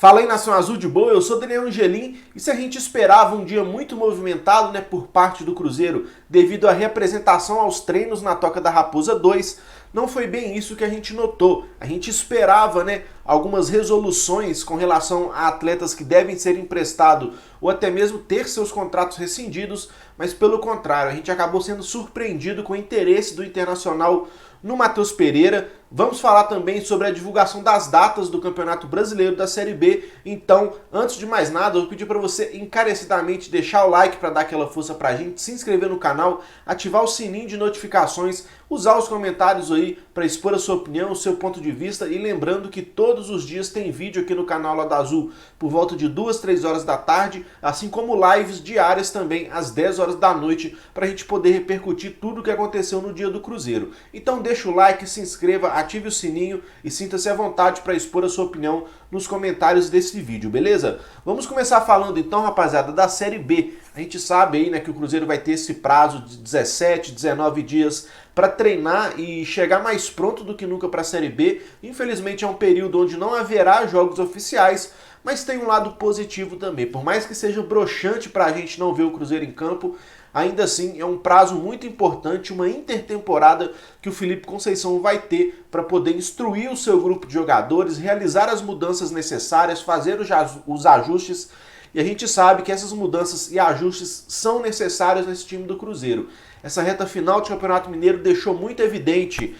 Fala aí, Nação Azul de boa, eu sou Daniel Angelim e se a gente esperava um dia muito movimentado, por parte do Cruzeiro devido à reapresentação aos treinos na Toca da Raposa 2, não foi bem isso que a gente notou. A gente esperava, algumas resoluções com relação a atletas que devem ser emprestados ou até mesmo ter seus contratos rescindidos, mas pelo contrário, a gente acabou sendo surpreendido com o interesse do Internacional no Matheus Pereira. Vamos falar também sobre a divulgação das datas do Campeonato Brasileiro da Série B. Então, antes de mais nada, eu vou pedir para você encarecidamente deixar o like para dar aquela força pra gente, se inscrever no canal, ativar o sininho de notificações, usar os comentários aí para expor a sua opinião, o seu ponto de vista, e lembrando que todos os dias tem vídeo aqui no canal Lado Azul por volta de 2, 3 horas da tarde, assim como lives diárias também às 10 horas da noite, para a gente poder repercutir tudo o que aconteceu no dia do Cruzeiro. Então deixa o like, se inscreva, ative o sininho e sinta-se à vontade para expor a sua opinião nos comentários desse vídeo, beleza? Vamos começar falando então, rapaziada, da Série B. A gente sabe aí, que o Cruzeiro vai ter esse prazo de 17, 19 dias para treinar e chegar mais pronto do que nunca para a Série B. Infelizmente é um período onde não haverá jogos oficiais, mas tem um lado positivo também. Por mais que seja broxante para a gente não ver o Cruzeiro em campo, ainda assim é um prazo muito importante, uma intertemporada que o Felipe Conceição vai ter para poder instruir o seu grupo de jogadores, realizar as mudanças necessárias, fazer os ajustes. E a gente sabe que essas mudanças e ajustes são necessários nesse time do Cruzeiro. Essa reta final do Campeonato Mineiro deixou muito evidente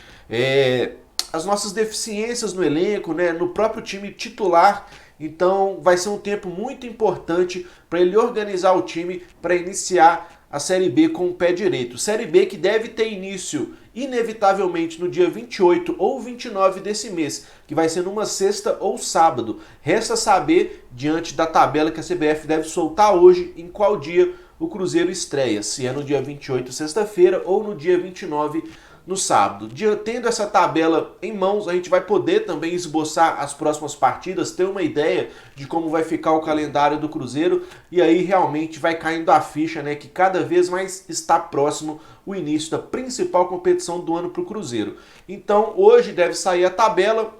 as nossas deficiências no elenco, no próprio time titular. Então vai ser um tempo muito importante para ele organizar o time para iniciar a Série B com o pé direito. Série B que deve ter início inevitavelmente no dia 28 ou 29 desse mês, que vai ser numa sexta ou sábado. Resta saber, diante da tabela que a CBF deve soltar hoje, em qual dia o Cruzeiro estreia, se é no dia 28, sexta-feira, ou no dia 29, no sábado. Tendo essa tabela em mãos, a gente vai poder também esboçar as próximas partidas, ter uma ideia de como vai ficar o calendário do Cruzeiro, e aí realmente vai caindo a ficha, que cada vez mais está próximo o início da principal competição do ano para o Cruzeiro. Então hoje deve sair a tabela.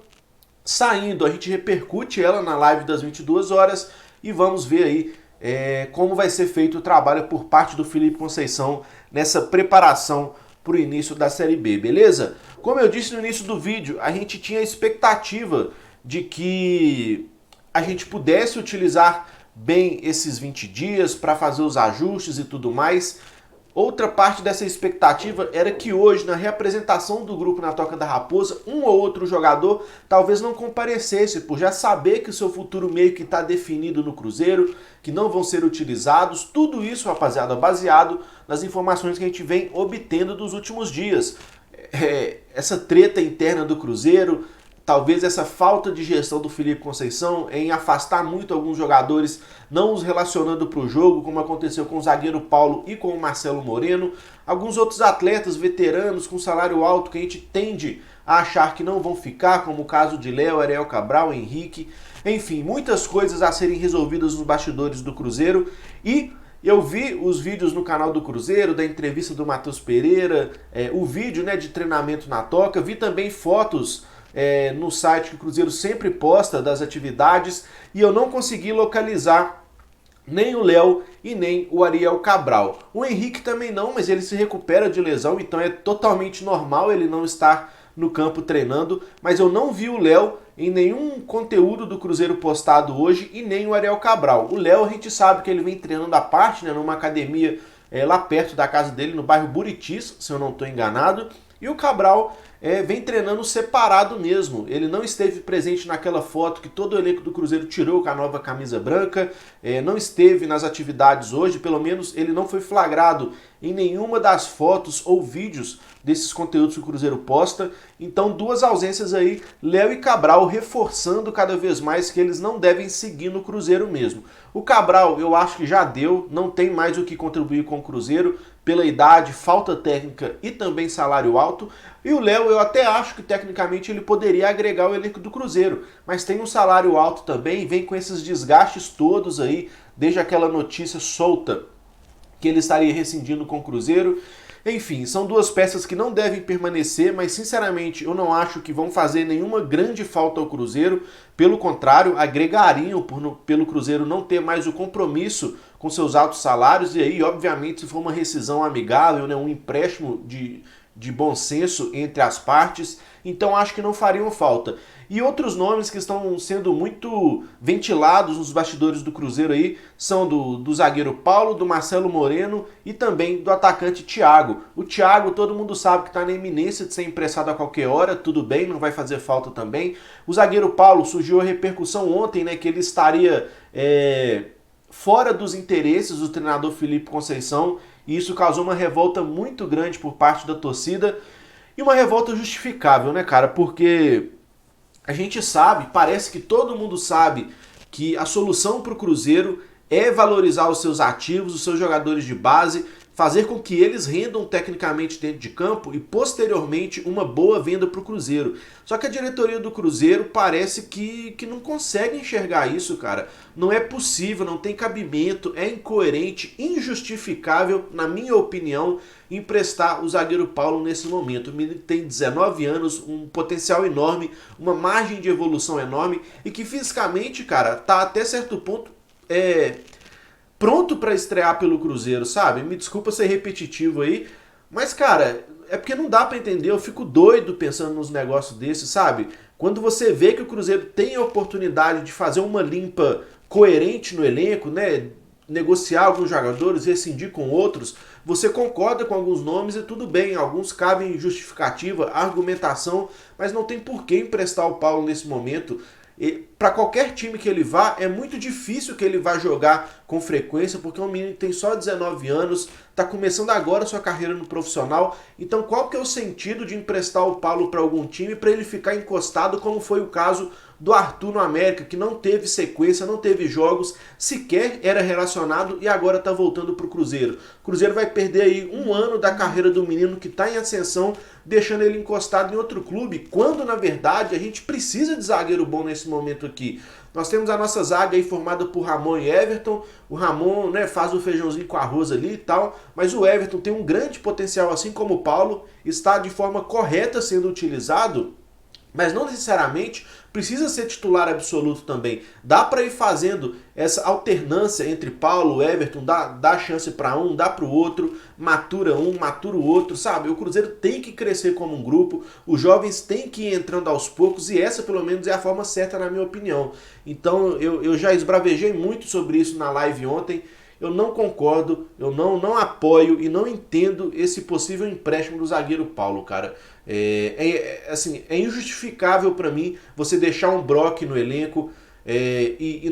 Saindo, a gente repercute ela na live das 22 horas e vamos ver aí como vai ser feito o trabalho por parte do Felipe Conceição nessa preparação para o início da Série B, beleza? Como eu disse no início do vídeo, a gente tinha a expectativa de que a gente pudesse utilizar bem esses 20 dias para fazer os ajustes e tudo mais. Outra parte dessa expectativa era que hoje, na reapresentação do grupo na Toca da Raposa, um ou outro jogador talvez não comparecesse, por já saber que o seu futuro meio que está definido no Cruzeiro, que não vão ser utilizados. Tudo isso, rapaziada, baseado nas informações que a gente vem obtendo dos últimos dias. Essa treta interna do Cruzeiro, talvez essa falta de gestão do Felipe Conceição em afastar muito alguns jogadores, não os relacionando para o jogo, como aconteceu com o zagueiro Paulo e com o Marcelo Moreno. Alguns outros atletas veteranos com salário alto que a gente tende a achar que não vão ficar, como o caso de Léo, Ariel Cabral, Henrique. Enfim, muitas coisas a serem resolvidas nos bastidores do Cruzeiro. E eu vi os vídeos no canal do Cruzeiro, da entrevista do Matheus Pereira, o vídeo de treinamento na Toca. Vi também fotos no site que o Cruzeiro sempre posta das atividades, e eu não consegui localizar nem o Léo e nem o Ariel Cabral. O Henrique também não, mas ele se recupera de lesão, então é totalmente normal ele não estar no campo treinando, mas eu não vi o Léo em nenhum conteúdo do Cruzeiro postado hoje, e nem o Ariel Cabral. O Léo, a gente sabe que ele vem treinando à parte, numa academia lá perto da casa dele, no bairro Buritis, se eu não estou enganado, e o Cabral vem treinando separado mesmo. Ele não esteve presente naquela foto que todo o elenco do Cruzeiro tirou com a nova camisa branca, não esteve nas atividades hoje, pelo menos ele não foi flagrado em nenhuma das fotos ou vídeos desses conteúdos que o Cruzeiro posta. Então, duas ausências aí, Léo e Cabral, reforçando cada vez mais que eles não devem seguir no Cruzeiro mesmo. O Cabral, eu acho que já deu, não tem mais o que contribuir com o Cruzeiro, pela idade, falta técnica e também salário alto. E o Léo, eu até acho que tecnicamente ele poderia agregar o elenco do Cruzeiro, mas tem um salário alto também, vem com esses desgastes todos aí, desde aquela notícia solta que ele estaria rescindindo com o Cruzeiro. Enfim, são duas peças que não devem permanecer, mas sinceramente eu não acho que vão fazer nenhuma grande falta ao Cruzeiro. Pelo contrário, agregariam pelo Cruzeiro não ter mais o compromisso com seus altos salários. E aí, obviamente, se for uma rescisão amigável, né, um empréstimo de bom senso entre as partes, então acho que não fariam falta. E outros nomes que estão sendo muito ventilados nos bastidores do Cruzeiro aí são do zagueiro Paulo, do Marcelo Moreno e também do atacante Thiago. O Thiago, todo mundo sabe que está na iminência de ser emprestado a qualquer hora, tudo bem, não vai fazer falta também. O zagueiro Paulo, surgiu a repercussão ontem, né, que ele estaria fora dos interesses do treinador Felipe Conceição, e isso causou uma revolta muito grande por parte da torcida, e uma revolta justificável, né, cara, porque a gente sabe, parece que todo mundo sabe, que a solução para o Cruzeiro é valorizar os seus ativos, os seus jogadores de base, fazer com que eles rendam tecnicamente dentro de campo e posteriormente uma boa venda para o Cruzeiro. Só que a diretoria do Cruzeiro parece que não consegue enxergar isso, cara. Não é possível, não tem cabimento, é incoerente, injustificável, na minha opinião, emprestar o zagueiro Paulo nesse momento. O menino tem 19 anos, um potencial enorme, uma margem de evolução enorme e que fisicamente, cara, tá até certo ponto pronto para estrear pelo Cruzeiro, sabe? Me desculpa ser repetitivo aí, mas, cara, é porque não dá para entender, eu fico doido pensando nos negócios desses, sabe? Quando você vê que o Cruzeiro tem a oportunidade de fazer uma limpa coerente no elenco, né? Negociar alguns jogadores, rescindir com outros, você concorda com alguns nomes e tudo bem, alguns cabem justificativa, argumentação, mas não tem por que emprestar o Paulo nesse momento. Para qualquer time que ele vá, é muito difícil que ele vá jogar com frequência, porque é um menino que tem só 19 anos, está começando agora a sua carreira no profissional. Então qual que é o sentido de emprestar o Paulo para algum time para ele ficar encostado, como foi o caso do Arthur no América, que não teve sequência, não teve jogos, sequer era relacionado e agora está voltando para o Cruzeiro. O Cruzeiro vai perder aí um ano da carreira do menino que está em ascensão, deixando ele encostado em outro clube, quando na verdade a gente precisa de zagueiro bom nesse momento aqui. Nós temos a nossa zaga aí formada por Ramon e Everton. O Ramon, né, faz o feijãozinho com arroz ali e tal, mas o Everton tem um grande potencial, assim como o Paulo, está de forma correta sendo utilizado, mas não necessariamente precisa ser titular absoluto também. Dá para ir fazendo essa alternância entre Paulo e Everton, dá chance para um, dá para o outro, matura um, matura o outro, sabe? O Cruzeiro tem que crescer como um grupo, os jovens têm que ir entrando aos poucos e essa pelo menos é a forma certa na minha opinião. Então eu já esbravejei muito sobre isso na live ontem. Eu não concordo, eu não apoio e não entendo esse possível empréstimo do zagueiro Paulo, cara. Assim, é injustificável para mim você deixar um Brock no elenco e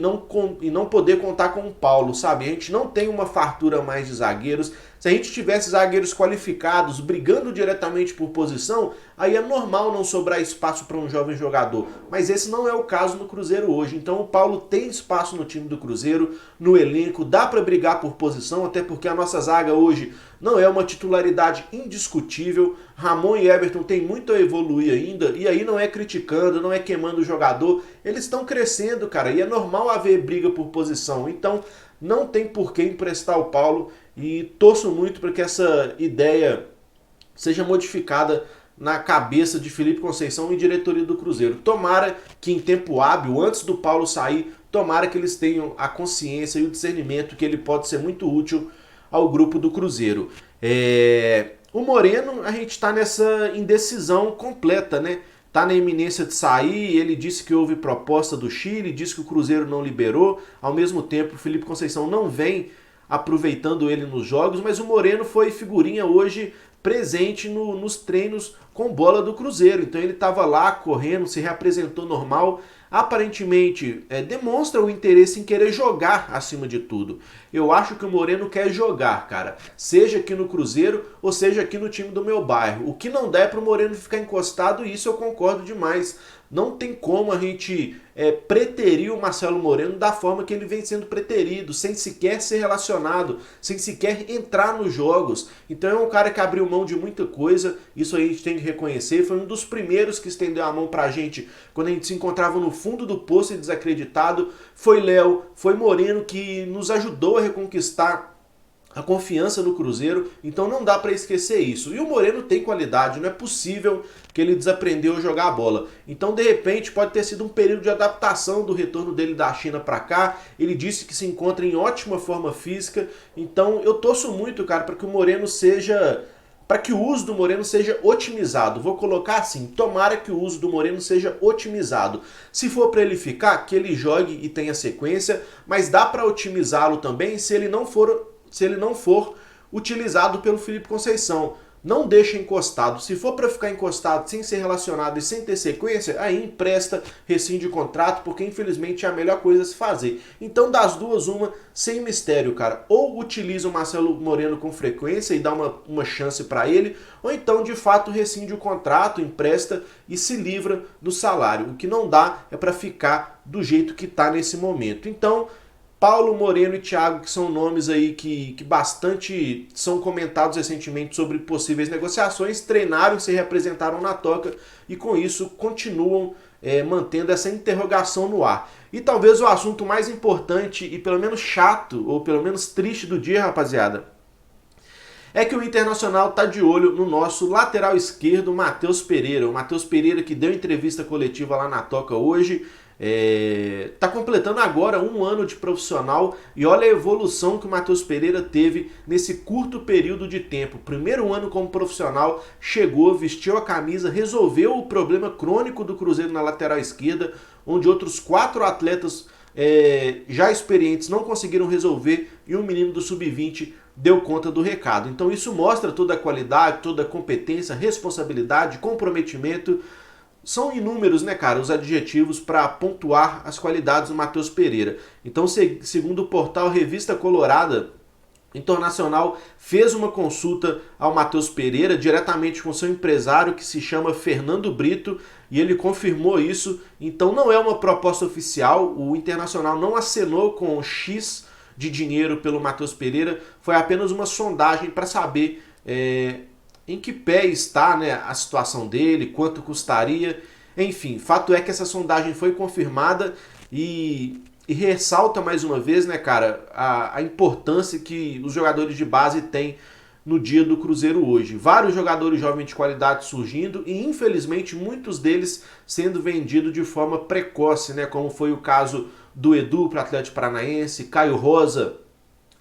não poder contar com o Paulo, sabe? A gente não tem uma fartura mais de zagueiros. Se a gente tivesse zagueiros qualificados, brigando diretamente por posição, aí é normal não sobrar espaço para um jovem jogador. Mas esse não é o caso no Cruzeiro hoje. Então o Paulo tem espaço no time do Cruzeiro, no elenco, dá para brigar por posição, até porque a nossa zaga hoje não é uma titularidade indiscutível. Ramon e Everton têm muito a evoluir ainda, e aí não é criticando, não é queimando o jogador. Eles estão crescendo, cara, e é normal haver briga por posição. Então não tem por que emprestar o Paulo. E torço muito para que essa ideia seja modificada na cabeça de Felipe Conceição e diretoria do Cruzeiro. Tomara que em tempo hábil, antes do Paulo sair, tomara que eles tenham a consciência e o discernimento que ele pode ser muito útil ao grupo do Cruzeiro. O Moreno, a gente está nessa indecisão completa, né? Está na iminência de sair, ele disse que houve proposta do Chile, disse que o Cruzeiro não liberou. Ao mesmo tempo, o Felipe Conceição não vem aproveitando ele nos jogos, mas o Moreno foi figurinha hoje presente nos treinos com bola do Cruzeiro. Então ele estava lá correndo, se reapresentou normal, aparentemente demonstra o interesse em querer jogar acima de tudo. Eu acho que o Moreno quer jogar, cara, seja aqui no Cruzeiro ou seja aqui no time do meu bairro. O que não dá é para o Moreno ficar encostado, e isso eu concordo demais. Não tem como a gente preterir o Marcelo Moreno da forma que ele vem sendo preterido, sem sequer ser relacionado, sem sequer entrar nos jogos. Então é um cara que abriu mão de muita coisa, isso aí a gente tem que reconhecer. Foi um dos primeiros que estendeu a mão pra gente quando a gente se encontrava no fundo do poço e desacreditado. Foi Léo, foi Moreno que nos ajudou a reconquistar a confiança no Cruzeiro, então não dá para esquecer isso. E o Moreno tem qualidade, não é possível que ele desaprendeu a jogar a bola. Então, de repente, pode ter sido um período de adaptação do retorno dele da China para cá. Ele disse que se encontra em ótima forma física. Então, eu torço muito, cara, para que o Moreno seja... para que o uso do Moreno seja otimizado. Vou colocar assim, tomara que o uso do Moreno seja otimizado. Se for para ele ficar, que ele jogue e tenha sequência, mas dá para otimizá-lo também se ele não for utilizado pelo Felipe Conceição. Não deixa encostado. Se for para ficar encostado sem ser relacionado e sem ter sequência, aí empresta, rescinde o contrato, porque infelizmente é a melhor coisa a se fazer. Então, das duas, uma, sem mistério, cara. Ou utiliza o Marcelo Moreno com frequência e dá uma chance para ele, ou então, de fato, rescinde o contrato, empresta e se livra do salário. O que não dá é para ficar do jeito que está nesse momento. Então, Paulo, Moreno e Thiago, que são nomes aí que bastante são comentados recentemente sobre possíveis negociações, treinaram e se representaram na toca e com isso continuam mantendo essa interrogação no ar. E talvez o assunto mais importante e pelo menos chato, ou pelo menos triste do dia, rapaziada, é que o Internacional está de olho no nosso lateral esquerdo, Matheus Pereira. O Matheus Pereira que deu entrevista coletiva lá na toca hoje, tá completando agora 1 ano de profissional e olha a evolução que o Matheus Pereira teve nesse curto período de tempo. Primeiro ano como profissional, chegou, vestiu a camisa, resolveu o problema crônico do Cruzeiro na lateral esquerda, onde outros 4 atletas já experientes não conseguiram resolver e um menino do sub-20 deu conta do recado. Então isso mostra toda a qualidade, toda a competência, responsabilidade, comprometimento. São inúmeros, né, cara, os adjetivos para pontuar as qualidades do Matheus Pereira. Então, segundo o portal Revista Colorada, Internacional fez uma consulta ao Matheus Pereira diretamente com seu empresário que se chama Fernando Brito e ele confirmou isso. Então não é uma proposta oficial, o Internacional não acenou com X de dinheiro pelo Matheus Pereira, foi apenas uma sondagem para saber em que pé está, né, a situação dele, quanto custaria, enfim, fato é que essa sondagem foi confirmada e ressalta mais uma vez, né, cara, a importância que os jogadores de base têm no dia do Cruzeiro hoje. Vários jogadores jovens de qualidade surgindo e infelizmente muitos deles sendo vendidos de forma precoce, né, como foi o caso do Edu para o Atlético Paranaense, Caio Rosa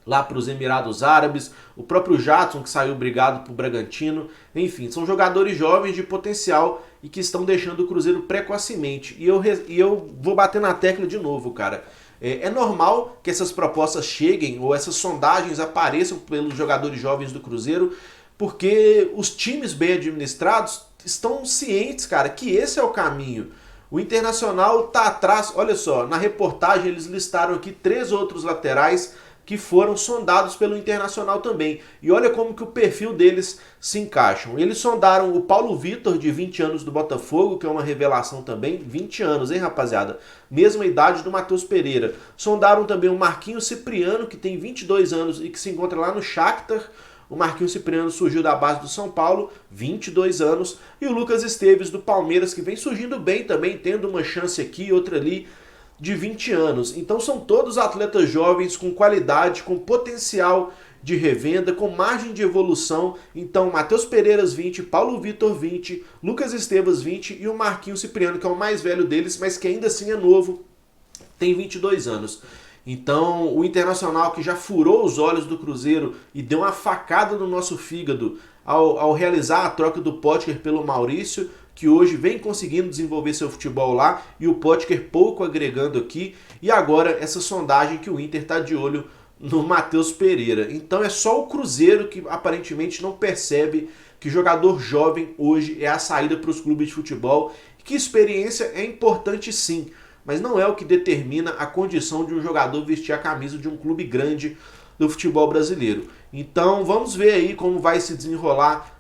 lá para os Emirados Árabes, o próprio Jadson que saiu brigado para o Bragantino, enfim, são jogadores jovens de potencial e que estão deixando o Cruzeiro precocemente. E eu vou bater na tecla de novo, cara. É normal que essas propostas cheguem ou essas sondagens apareçam pelos jogadores jovens do Cruzeiro, porque os times bem administrados estão cientes, cara, que esse é o caminho. O Internacional tá atrás, olha só, na reportagem eles listaram aqui 3 outros laterais que foram sondados pelo Internacional também. E olha como que o perfil deles se encaixam. Eles sondaram o Paulo Vitor, de 20 anos do Botafogo, que é uma revelação também. 20 anos, hein, rapaziada? Mesma idade do Matheus Pereira. Sondaram também o Marquinhos Cipriano, que tem 22 anos e que se encontra lá no Shakhtar. O Marquinhos Cipriano surgiu da base do São Paulo, 22 anos. E o Lucas Esteves, do Palmeiras, que vem surgindo bem também, tendo uma chance aqui e outra ali, de 20 anos. Então são todos atletas jovens com qualidade, com potencial de revenda, com margem de evolução. Então Matheus Pereiras 20, Paulo Vitor 20, Lucas Esteves 20 e o Marquinhos Cipriano, que é o mais velho deles, mas que ainda assim é novo, tem 22 anos. Então o Internacional, que já furou os olhos do Cruzeiro e deu uma facada no nosso fígado ao realizar a troca do Potker pelo Maurício, que hoje vem conseguindo desenvolver seu futebol lá, e o Potker pouco agregando aqui, e agora essa sondagem que o Inter está de olho no Matheus Pereira. Então é só o Cruzeiro que aparentemente não percebe que jogador jovem hoje é a saída para os clubes de futebol, que experiência é importante sim, mas não é o que determina a condição de um jogador vestir a camisa de um clube grande do futebol brasileiro. Então vamos ver aí como vai se desenrolar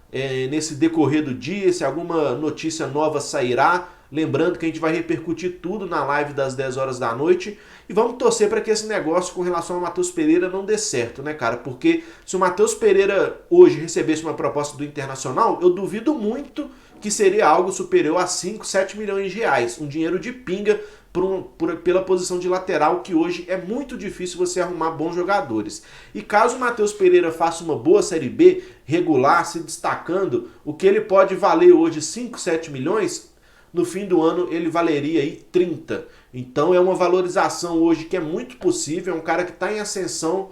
nesse decorrer do dia, se alguma notícia nova sairá. Lembrando que a gente vai repercutir tudo na live das 10 horas da noite e vamos torcer para que esse negócio com relação ao Matheus Pereira não dê certo, né, cara? Porque se o Matheus Pereira hoje recebesse uma proposta do Internacional, eu duvido muito que seria algo superior a 5, 7 milhões de reais. Um dinheiro de pinga pela posição de lateral, que hoje é muito difícil você arrumar bons jogadores. E caso o Matheus Pereira faça uma boa Série B, regular, se destacando, o que ele pode valer hoje 5, 7 milhões, no fim do ano ele valeria aí 30. Então é uma valorização hoje que é muito possível, é um cara que está em ascensão.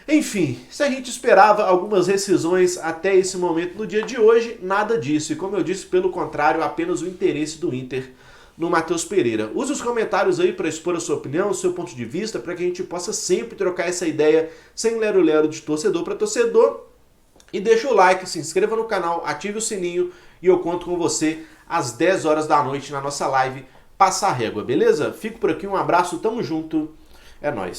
Enfim, se a gente esperava algumas rescisões até esse momento no dia de hoje, nada disso. E como eu disse, pelo contrário, apenas o interesse do Inter no Matheus Pereira. Use os comentários aí para expor a sua opinião, o seu ponto de vista, para que a gente possa sempre trocar essa ideia sem lero-lero de torcedor para torcedor. E deixa o like, se inscreva no canal, ative o sininho e eu conto com você às 10 horas da noite na nossa live Passa a Régua, beleza? Fico por aqui, um abraço, tamo junto, é nóis.